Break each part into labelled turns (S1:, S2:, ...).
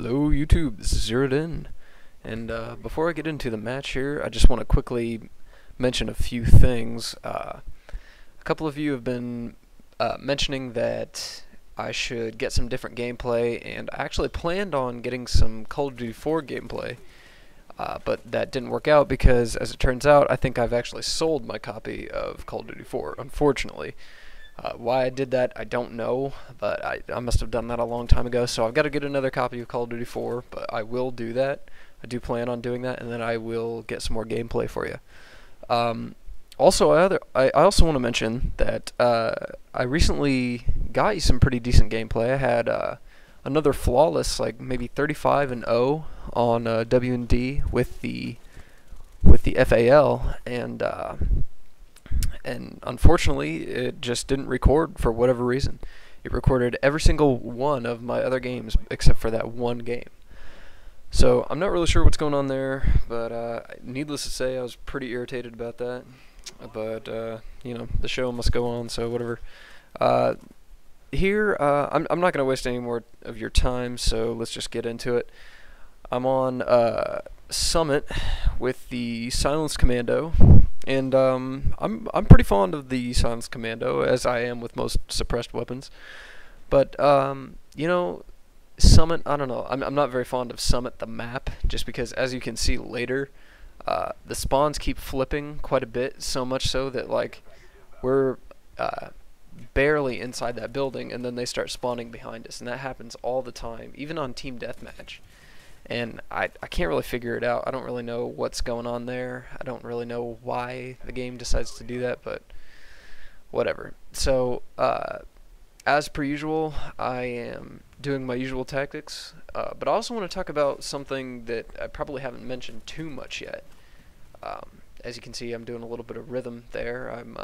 S1: Hello YouTube, this is Zeroed In, and before I get into the match here, I just want to quickly mention a few things. A couple of you have been mentioning that I should get some different gameplay, and I actually planned on getting some Call of Duty 4 gameplay, but that didn't work out because, as it turns out, I think I've actually sold my copy of Call of Duty 4, unfortunately. Why I did that, I don't know, but I must have done that a long time ago, so I've got to get another copy of Call of Duty 4, but I will do that. I do plan on doing that, and then I will get some more gameplay for you. Also, I also want to mention that I recently got you some pretty decent gameplay. I had another flawless, like maybe 35-0 on W&D with the FAL, and unfortunately it just didn't record for whatever reason. It recorded every single one of my other games except for that one game. So I'm not really sure what's going on there, but needless to say, I was pretty irritated about that. But you know, the show must go on, so whatever. Here, I'm not going to waste any more of your time, so let's just get into it. I'm on Summit with the Silence Commando, and I'm pretty fond of the Silence Commando, as I am with most suppressed weapons. But you know, Summit, I don't know. I'm not very fond of Summit, the map, just because, as you can see later, the spawns keep flipping quite a bit, so much so that like we're barely inside that building, and then they start spawning behind us, and that happens all the time, even on Team Deathmatch. And I can't really figure it out. I don't really know what's going on there. I don't really know why the game decides to do that, but whatever. So, as per usual, I am doing my usual tactics, but I also want to talk about something that I probably haven't mentioned too much yet. As you can see, I'm doing a little bit of rhythm there. I'm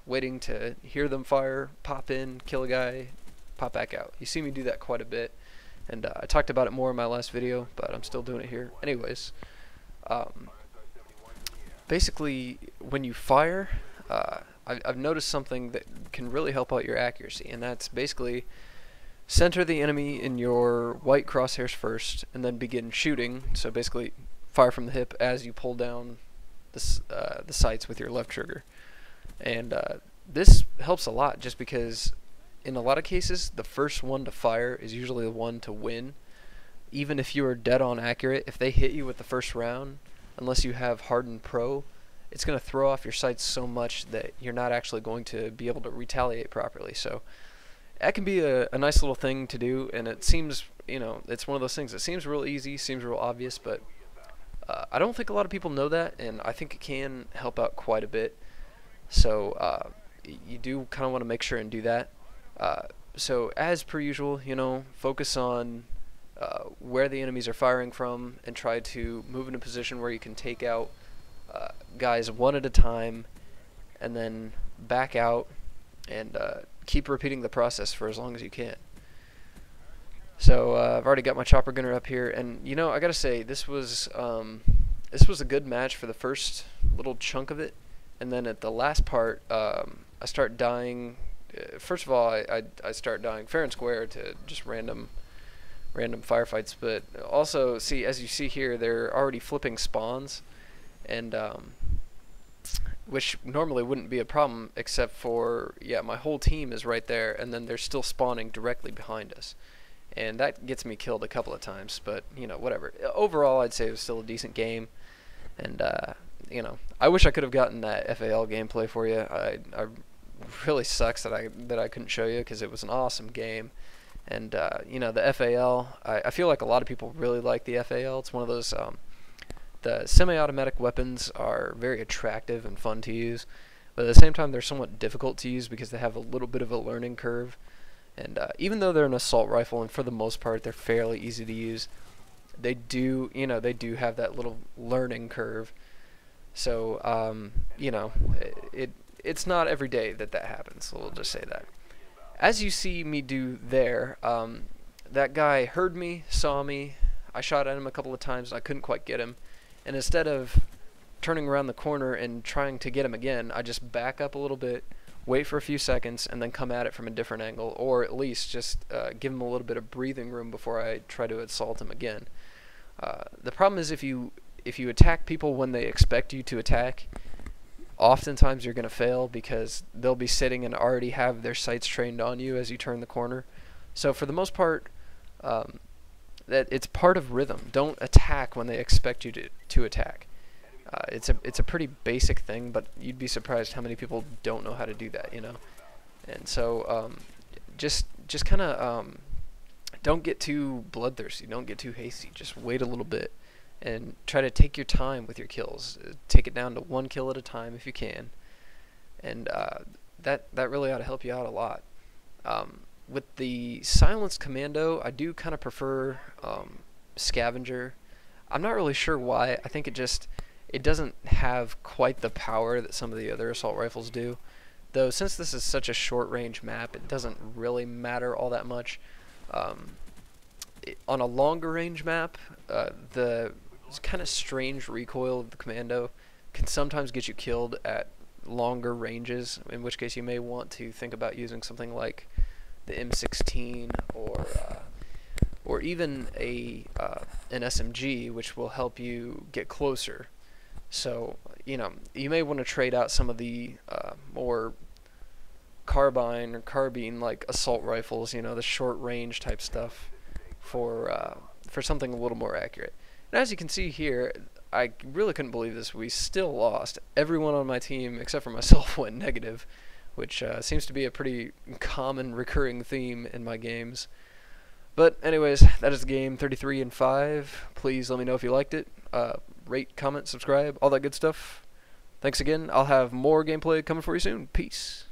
S1: waiting to hear them fire, pop in, kill a guy, pop back out. You see me do that quite a bit. And I talked about it more in my last video, but I'm still doing it here. Anyways, basically, when you fire, I've noticed something that can really help out your accuracy, and that's basically center the enemy in your white crosshairs first, and then begin shooting. So basically, fire from the hip as you pull down the sights with your left trigger. And this helps a lot, just because in a lot of cases, the first one to fire is usually the one to win. Even if you are dead on accurate, if they hit you with the first round, unless you have Hardened Pro, it's going to throw off your sights so much that you're not actually going to be able to retaliate properly. So that can be a nice little thing to do, and it seems, you know, it's one of those things that seems real easy, seems real obvious, but I don't think a lot of people know that, and I think it can help out quite a bit. So you do kind of want to make sure and do that. So as per usual, you know, focus on where the enemies are firing from, and try to move in a position where you can take out guys one at a time, and then back out, and keep repeating the process for as long as you can. So I've already got my chopper gunner up here, and you know, I gotta say, this was a good match for the first little chunk of it, and then at the last part, I start dying. First of all, I start dying fair and square to just random firefights, but also, see, as you see here, they're already flipping spawns, and which normally wouldn't be a problem, except for, yeah, my whole team is right there, and then they're still spawning directly behind us, and that gets me killed a couple of times. But you know, whatever. Overall, I'd say it was still a decent game, and you know, I wish I could have gotten that FAL gameplay for you. I really sucks that I couldn't show you, because it was an awesome game. And you know, the FAL, I feel like a lot of people really like the FAL. It's one of those, the semi-automatic weapons are very attractive and fun to use, but at the same time they're somewhat difficult to use because they have a little bit of a learning curve. And even though they're an assault rifle, and for the most part they're fairly easy to use, they do have that little learning curve. So you know, it's not every day that happens, so we'll just say that. As you see me do there, that guy heard me, saw me, I shot at him a couple of times, and I couldn't quite get him. And instead of turning around the corner and trying to get him again, I just back up a little bit, wait for a few seconds, and then come at it from a different angle, or at least just give them a little bit of breathing room before I try to assault them again. The problem is if you attack people when they expect you to attack, oftentimes you're going to fail because they'll be sitting and already have their sights trained on you as you turn the corner. So for the most part, that it's part of rhythm. Don't attack when they expect you to attack. It's a pretty basic thing, but you'd be surprised how many people don't know how to do that, you know. And so just kind of don't get too bloodthirsty. Don't get too hasty. Just wait a little bit and try to take your time with your kills. Take it down to 1 kill at a time if you can, and that really ought to help you out a lot. With the silenced commando, I do kind of prefer scavenger. I'm not really sure why. I think it doesn't have quite the power that some of the other assault rifles do. Though since this is such a short range map, it doesn't really matter all that much. On a longer range map, the kind of strange recoil of the commando can sometimes get you killed at longer ranges, in which case you may want to think about using something like the M16 or even an SMG, which will help you get closer. So, you know, you may want to trade out some of the more carbine or carbine like assault rifles, you know, the short range type stuff, for something a little more accurate. And as you can see here, I really couldn't believe this. We still lost. Everyone on my team except for myself went negative, which seems to be a pretty common recurring theme in my games. But anyways, that is the game 33-5. Please let me know if you liked it. Rate, comment, subscribe, all that good stuff. Thanks again. I'll have more gameplay coming for you soon. Peace.